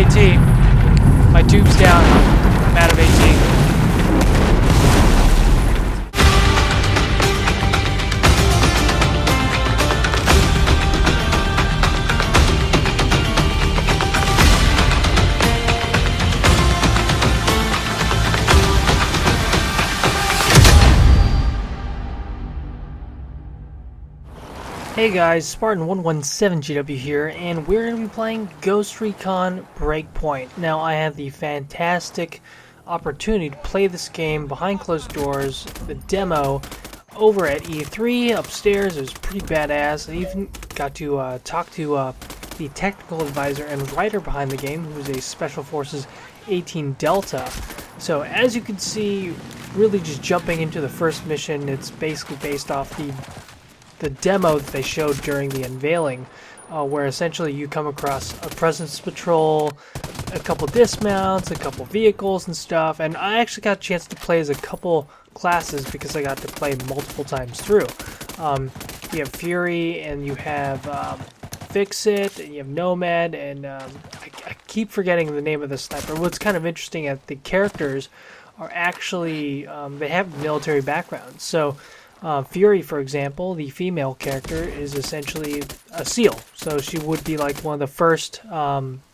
AT. My tube's down. I'm out of AT. Hey guys, Spartan117GW here, and we're going to be playing Ghost Recon Breakpoint. Now, I have the fantastic opportunity to play this game behind closed doors, the demo, over at E3 upstairs. It was pretty badass. I even got to talk to the technical advisor and writer behind the game, who's a Special Forces 18 Delta. So, as you can see, really just jumping into the first mission, it's basically based off the demo that they showed during the unveiling, where essentially you come across a presence patrol, a couple dismounts, a couple vehicles and stuff, and I actually got a chance to play as a couple classes because I got to play multiple times through. You have Fury, and you have Fix-It, and you have Nomad, and I keep forgetting the name of the sniper. What's kind of interesting is the characters are actually, they have military backgrounds, so Fury, for example, the female character, is essentially a SEAL. So she would be like one of the first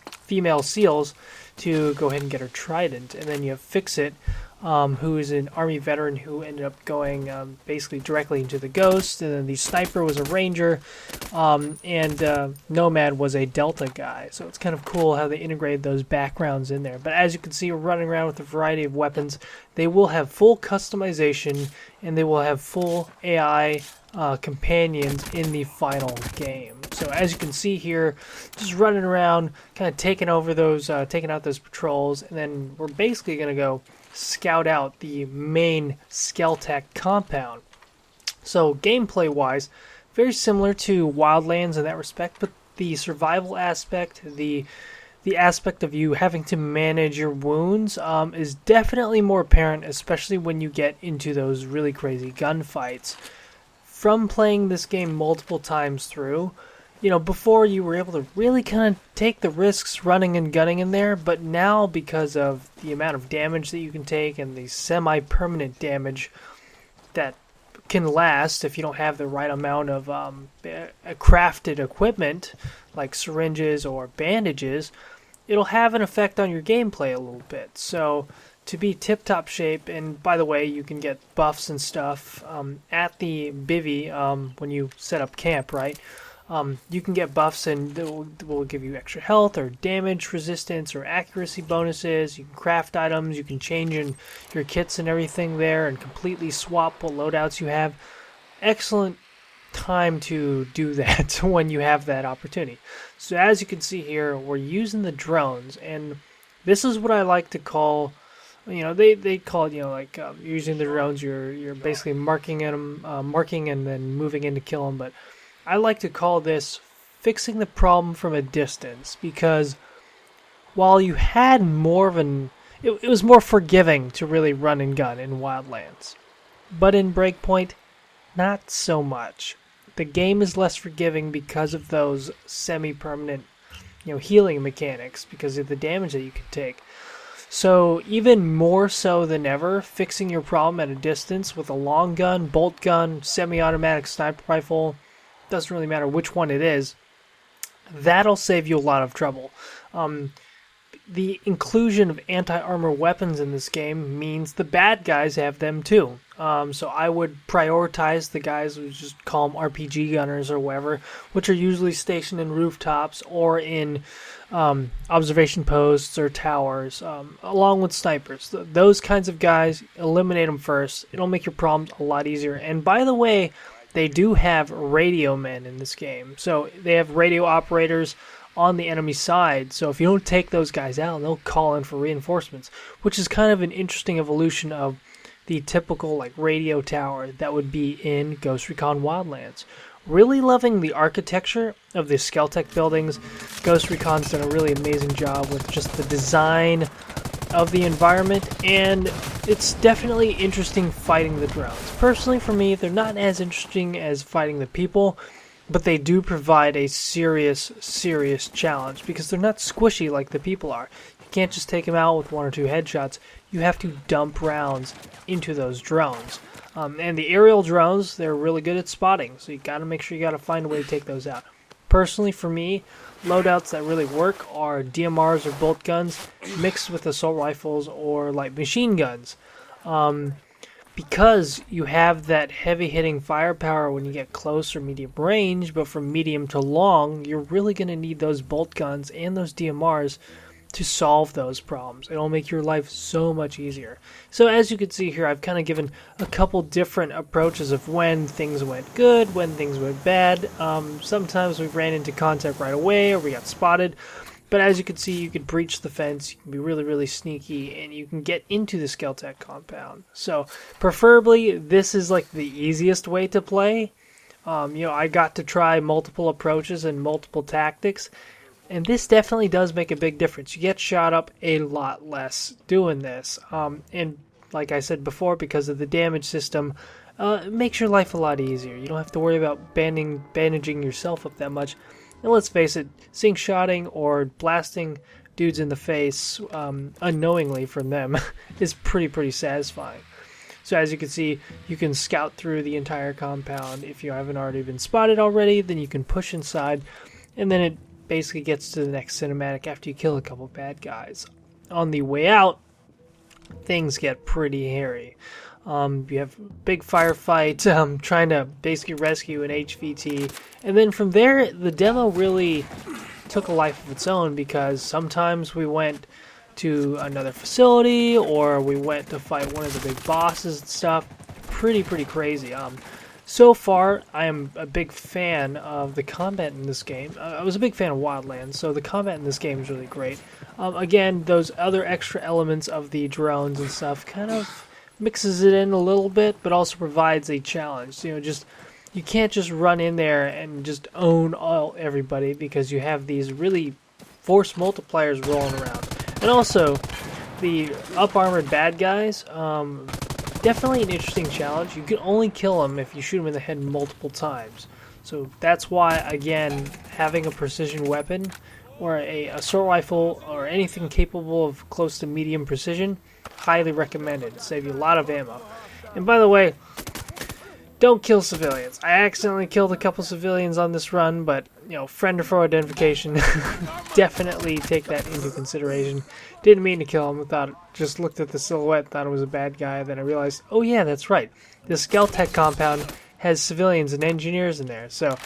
female SEALs to go ahead and get her trident. And then you have Fix-It, who is an Army veteran who ended up going basically directly into the Ghost. And then the Sniper was a Ranger, and Nomad was a Delta guy. So it's kind of cool how they integrated those backgrounds in there. But as you can see, we're running around with a variety of weapons. They will have full customization, and they will have full AI companions in the final game. So as you can see here, just running around, kind of taking over those, taking out those patrols, and then we're basically going to go scout out the main Skeltec compound. So gameplay-wise, very similar to Wildlands in that respect, but the survival aspect, the aspect of you having to manage your wounds is definitely more apparent, especially when you get into those really crazy gunfights. From playing this game multiple times through, you know, before you were able to really kind of take the risks running and gunning in there, but now because of the amount of damage that you can take and the semi-permanent damage that can last if you don't have the right amount of crafted equipment like syringes or bandages, it'll have an effect on your gameplay a little bit. So to be tip-top shape, and by the way, you can get buffs and stuff at the bivvy when you set up camp, right? You can get buffs and it will give you extra health or damage resistance or accuracy bonuses. You can craft items, you can change in your kits and everything there and completely swap what loadouts you have. Excellent time to do that when you have that opportunity. So as you can see here, we're using the drones, and this is what I like to call, you know, they call it, you know, like using the drones, you're basically marking them, marking and then moving in to kill them, but I like to call this fixing the problem from a distance, because while you had more of it was more forgiving to really run and gun in Wildlands, but in Breakpoint, not so much. The game is less forgiving because of those semi-permanent, you know, healing mechanics, because of the damage that you can take. So even more so than ever, fixing your problem at a distance with a long gun, bolt gun, semi-automatic sniper rifle, doesn't really matter which one it is, that'll save you a lot of trouble. The inclusion of anti-armor weapons in this game means the bad guys have them too. So I would prioritize the guys who just call them RPG gunners or whatever, which are usually stationed in rooftops or in observation posts or towers, along with snipers. Those kinds of guys, eliminate them first. It'll make your problems a lot easier. And by the way, they do have radio men in this game. So they have radio operators on the enemy side. So if you don't take those guys out, they'll call in for reinforcements, which is kind of an interesting evolution of the typical like radio tower that would be in Ghost Recon Wildlands. Really loving the architecture of the Skeltec buildings. Ghost Recon's done a really amazing job with just the design of the environment, and it's definitely interesting fighting the drones. Personally, for me, they're not as interesting as fighting the people, but they do provide a serious, serious challenge because they're not squishy like the people are. You can't just take them out with 1 or 2 headshots. You have to dump rounds into those drones. And the aerial drones, they're really good at spotting, so you got to make sure you got to find a way to take those out. Personally, for me, loadouts that really work are DMRs or bolt guns mixed with assault rifles or light machine guns. Because you have that heavy-hitting firepower when you get close or medium range, but from medium to long, you're really going to need those bolt guns and those DMRs to solve those problems. It'll make your life so much easier. So as you can see here, I've kind of given a couple different approaches of when things went good, when things went bad. Sometimes we ran into contact right away or we got spotted. But as you can see, you can breach the fence, you can be really, really sneaky, and you can get into the Skeltec compound. So, preferably, this is like the easiest way to play. I got to try multiple approaches and multiple tactics, and this definitely does make a big difference. You get shot up a lot less doing this. And like I said before, because of the damage system, it makes your life a lot easier. You don't have to worry about bandaging yourself up that much. And let's face it, seeing shotting or blasting dudes in the face unknowingly from them is pretty satisfying. So as you can see, you can scout through the entire compound. If you haven't already been spotted already, then you can push inside, and then it basically gets to the next cinematic after you kill a couple bad guys. On the way out, things get pretty hairy. You have a big firefight, trying to basically rescue an HVT, and then from there, the demo really took a life of its own because sometimes we went to another facility or we went to fight one of the big bosses and stuff. Pretty crazy. So far, I am a big fan of the combat in this game. I was a big fan of Wildlands, so the combat in this game is really great. Again, those other extra elements of the drones and stuff kind of mixes it in a little bit, but also provides a challenge. You can't just run in there and just own everybody because you have these really force multipliers rolling around. And also, the up-armored bad guys, definitely an interesting challenge. You can only kill them if you shoot them in the head multiple times. So that's why, again, having a precision weapon or a assault rifle or anything capable of close to medium precision, highly recommended. It'll save you a lot of ammo. And by the way, don't kill civilians. I accidentally killed a couple civilians on this run, but, friend or foe identification, definitely take that into consideration. Didn't mean to kill him, just looked at the silhouette, thought it was a bad guy, then I realized, oh yeah, that's right. The Skeltec compound has civilians and engineers in there, so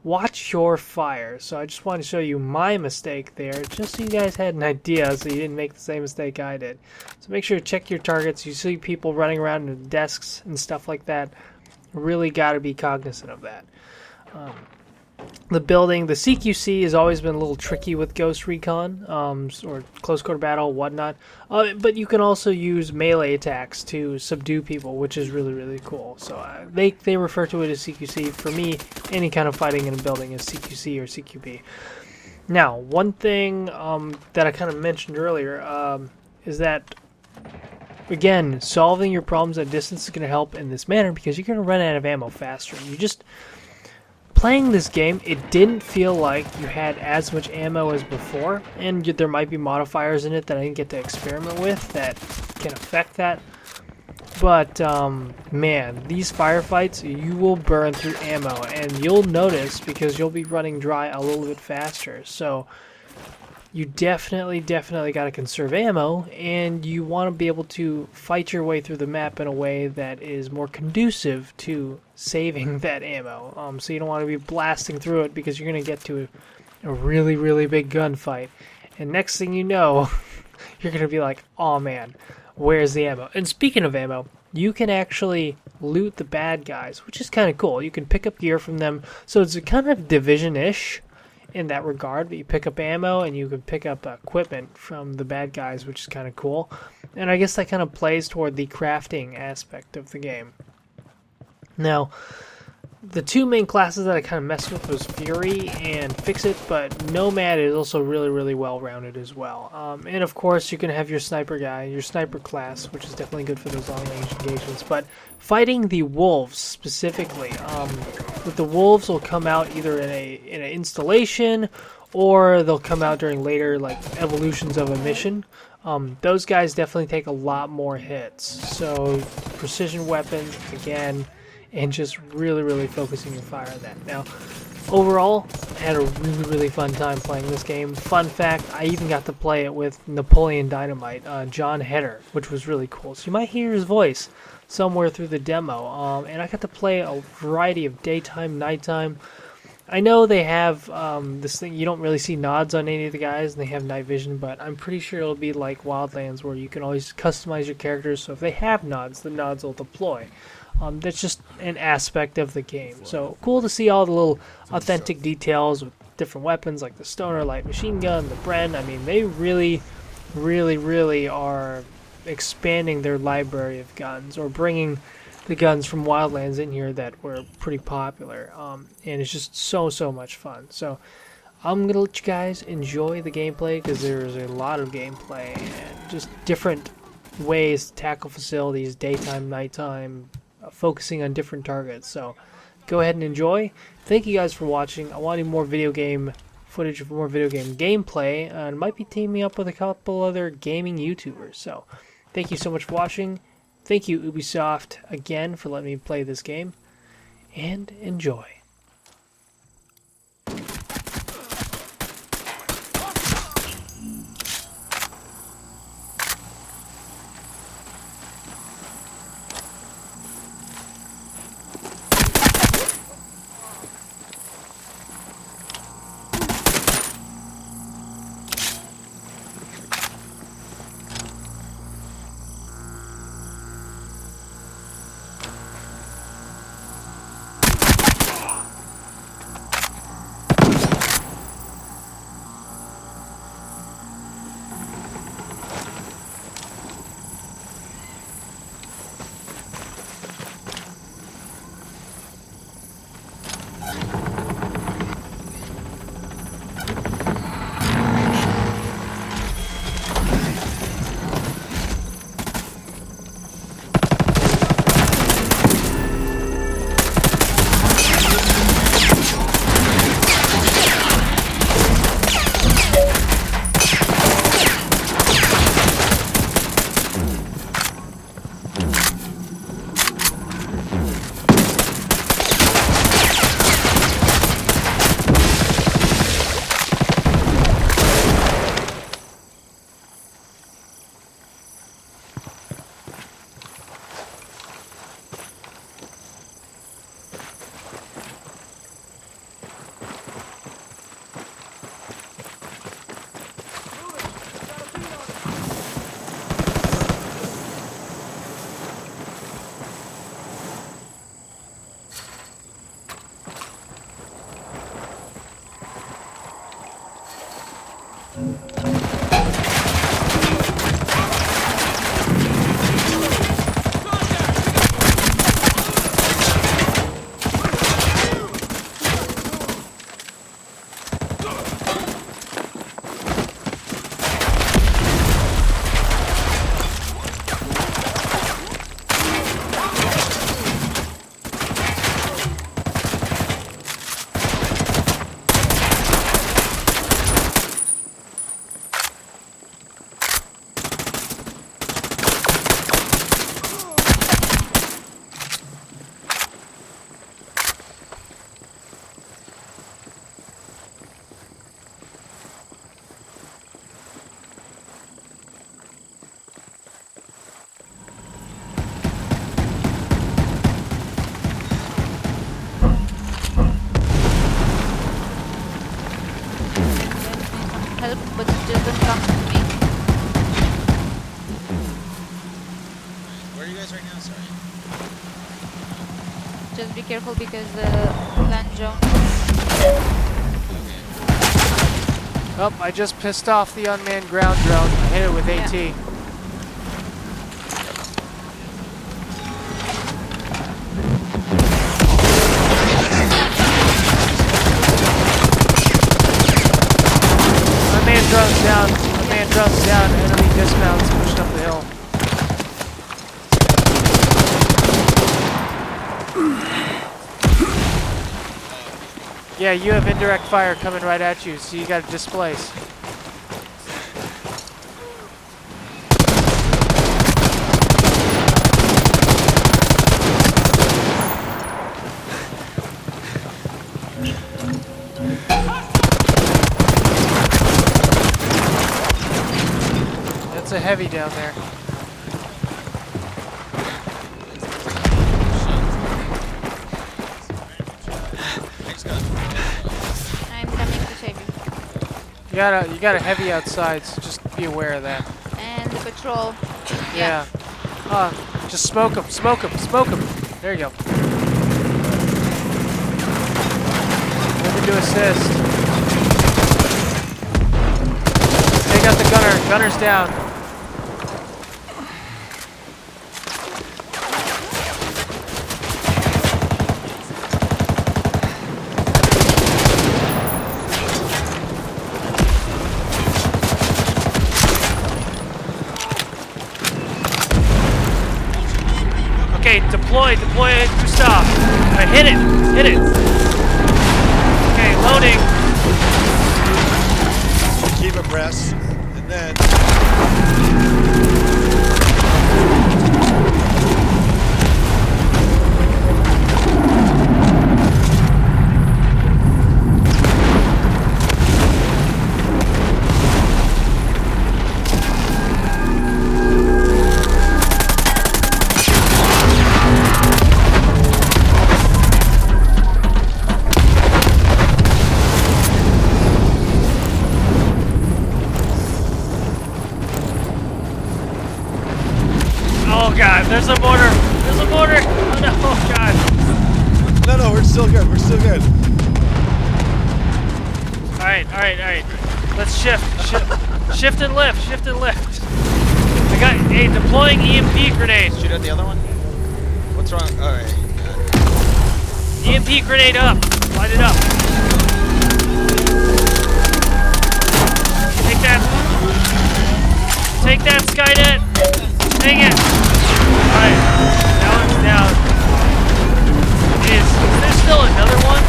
watch your fire. So I just wanted to show you my mistake there, just so you guys had an idea, so you didn't make the same mistake I did. So make sure to check your targets. You see people running around in desks and stuff like that. Really got to be cognizant of that. The building, the CQC has always been a little tricky with Ghost Recon, or close quarter battle, whatnot. But you can also use melee attacks to subdue people, which is really cool. So they refer to it as CQC. For me, any kind of fighting in a building is CQC or CQB. Now, one thing that I kind of mentioned earlier is that, again, solving your problems at distance is going to help in this manner because you're going to run out of ammo faster. Playing this game, it didn't feel like you had as much ammo as before, and there might be modifiers in it that I didn't get to experiment with that can affect that. But, man, these firefights, you will burn through ammo, and you'll notice because you'll be running dry a little bit faster. So you definitely got to conserve ammo, and you want to be able to fight your way through the map in a way that is more conducive to saving that ammo. So you don't want to be blasting through it because you're going to get to a really big gunfight. And next thing you know, you're going to be like, oh man, where's the ammo? And speaking of ammo, you can actually loot the bad guys, which is kind of cool. You can pick up gear from them. So it's a kind of Division-ish in that regard, but you pick up ammo and you can pick up equipment from the bad guys, which is kind of cool. And I guess that kind of plays toward the crafting aspect of the game. Now, the two main classes that I kind of messed with was Fury and Fix-It, but Nomad is also really, really well-rounded as well. And of course, you can have your sniper guy, your sniper class, which is definitely good for those long-range engagements. But fighting the wolves specifically, with the wolves will come out either in an installation, or they'll come out during later like evolutions of a mission. Those guys definitely take a lot more hits. So precision weapons again. And just really, really focusing your fire on that. Now, overall, I had a really, really fun time playing this game. Fun fact, I even got to play it with Napoleon Dynamite, John Heder, which was really cool. So you might hear his voice somewhere through the demo. And I got to play a variety of daytime, nighttime. I know they have this thing, you don't really see nods on any of the guys, and they have night vision, but I'm pretty sure it'll be like Wildlands, where you can always customize your characters, so if they have nods, the nods will deploy. That's just an aspect of the game. So cool to see all the little authentic details with different weapons like the Stoner light machine gun, the Bren. I mean, they really, really, really are expanding their library of guns, or bringing the guns from Wildlands in here that were pretty popular. And it's just so much fun. So I'm going to let you guys enjoy the gameplay, because there's a lot of gameplay and just different ways to tackle facilities, daytime, nighttime, focusing on different targets. So go ahead and enjoy. Thank you guys for watching. I wanted more video game footage, more video game gameplay, and might be teaming up with a couple other gaming YouTubers. So thank you so much for watching. Thank you, Ubisoft, again for letting me play this game, and enjoy. help, but it doesn't come to me. Where are you guys right now? Sorry. Just be careful because the land zone. Oh, I just pissed off the unmanned ground drone. I hit it with AT. Yeah. drone's down. Unmanned drone's down. Enemy dismounts pushing up the hill. Yeah, you have indirect fire coming right at you, so you gotta displace. That's a heavy down there. I'm coming to save you. You got a heavy outside, so just be aware of that. And the patrol. Yeah. Just smoke him, smoke him, smoke him. There you go. Moving to assist. Take out the gunner. Gunner's down. Okay, deploy through stop. Hit it. Okay, loading. Keep abreast, and then Oh god, there's a mortar. There's a mortar. Oh no, oh god. no, we're still good. We're still good. All right. Let's shift and lift. I got a deploying EMP grenade. Shoot at the other one? What's wrong? Alright. EMP grenade up. Light it up. Take that, Skynet. Dang it. Alright. That one's down. Is there still another one?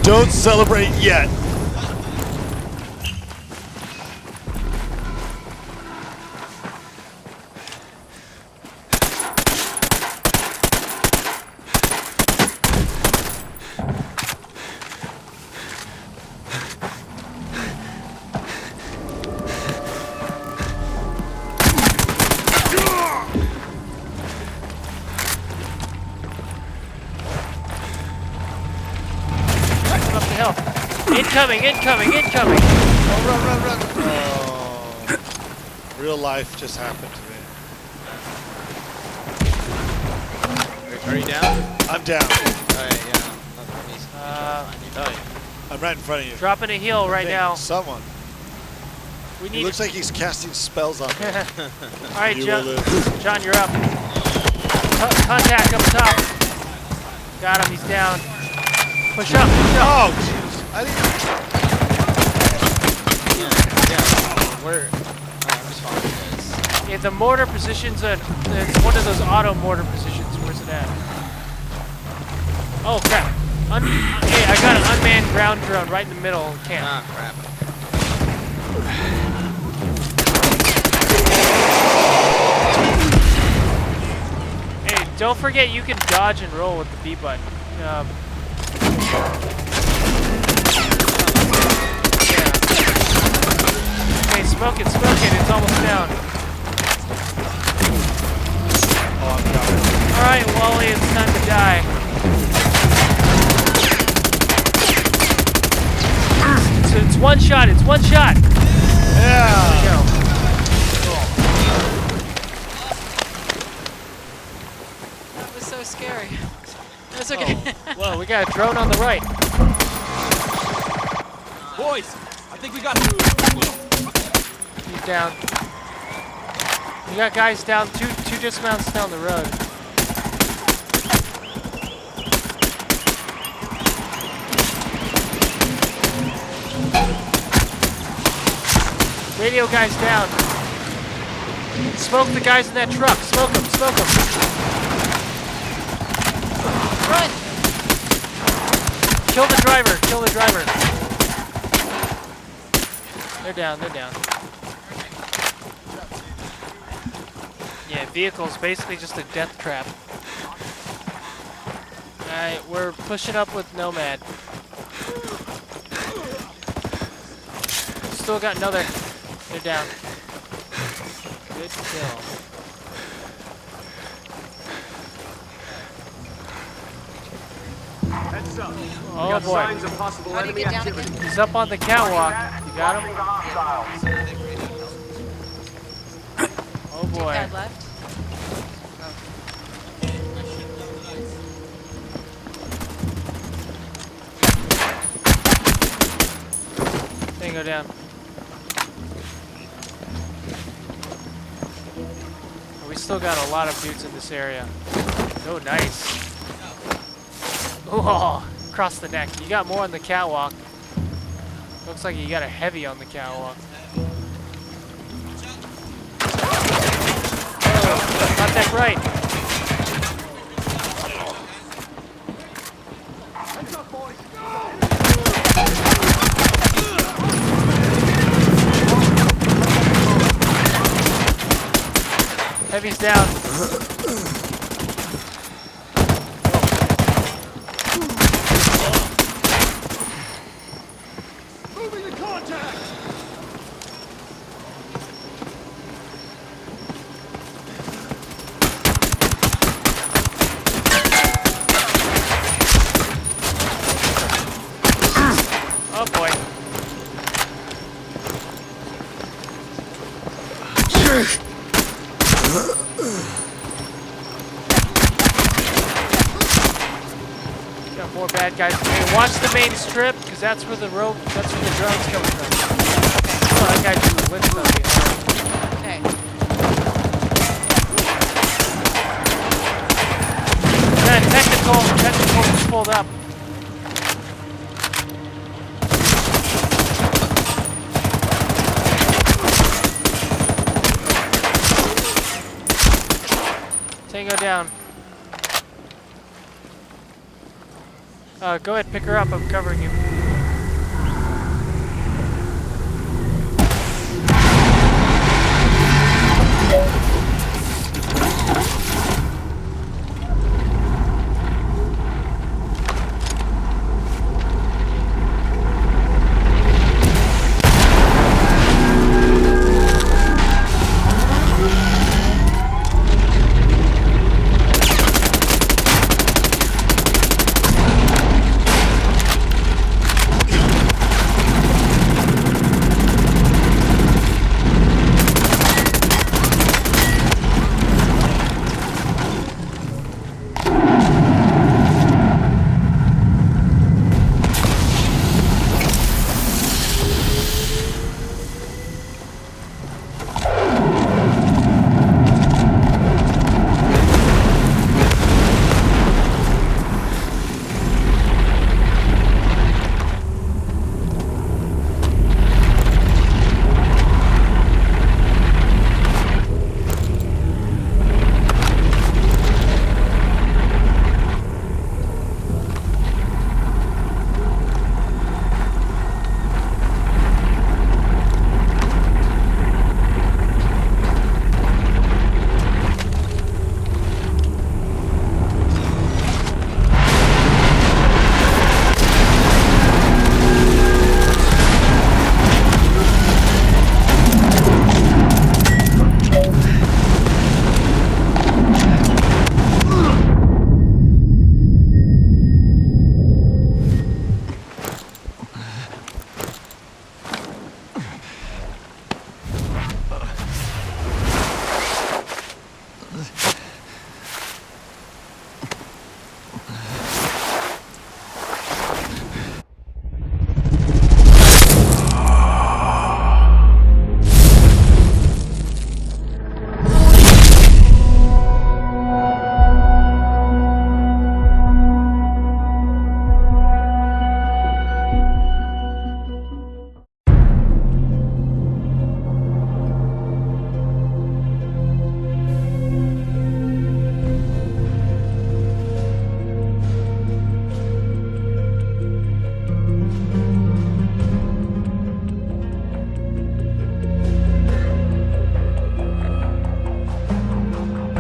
Don't celebrate yet. Up the hill. Incoming. Oh, run. Oh. Real life just happened to me. Are you down? I'm down. Alright, yeah. I'm right in front of you. Dropping a heal right now. Someone. We He need. looks like he's casting spells on me. All right, You John. will live. John, you're up. Contact up top. Got him. He's down. Push up. Oh, jeez. I didn't. Yeah. Where? I'm just following you guys. Yeah, the mortar position's it's one of those auto mortar positions. Where's it at? Oh crap! Okay, I got an unmanned ground drone right in the middle of camp. Ah, crap. Hey, don't forget you can dodge and roll with the B button. Yeah. Okay, smoke it. It's almost down. Oh, I'm down. All right, Wally, it's time to die. So it's one shot. Yeah. There you go. That was so scary. That's okay. Oh, whoa, we got a drone on the right. Boys, I think we got He's down. You got guys down, two dismounts down the road. Radio guy's down. Smoke the guys in that truck. Smoke them. Smoke them. Run! Kill the driver. Kill the driver. They're down. They're down. Yeah, vehicle's basically just a death trap. Alright, we're pushing up with Nomad. Still got another. They're down. Good kill. Heads up. Oh Got boy. signs of possible How do you enemy get down activity. again? He's up on the catwalk. You got him? Oh boy. Bad left. Tango down. We still got a lot of dudes in this area. Oh, nice. Oh, across the neck. You got more on the catwalk. Looks like you got a heavy on the catwalk. Oh, contact right. Heavy's down. Moving to contact. Oh boy. Got more bad guys. Hey, watch the main strip, because that's where the drone's coming from. Oh, that guy just went something. Okay. Yeah, technical just pulled up. Tango down. Go ahead, pick her up. I'm covering you.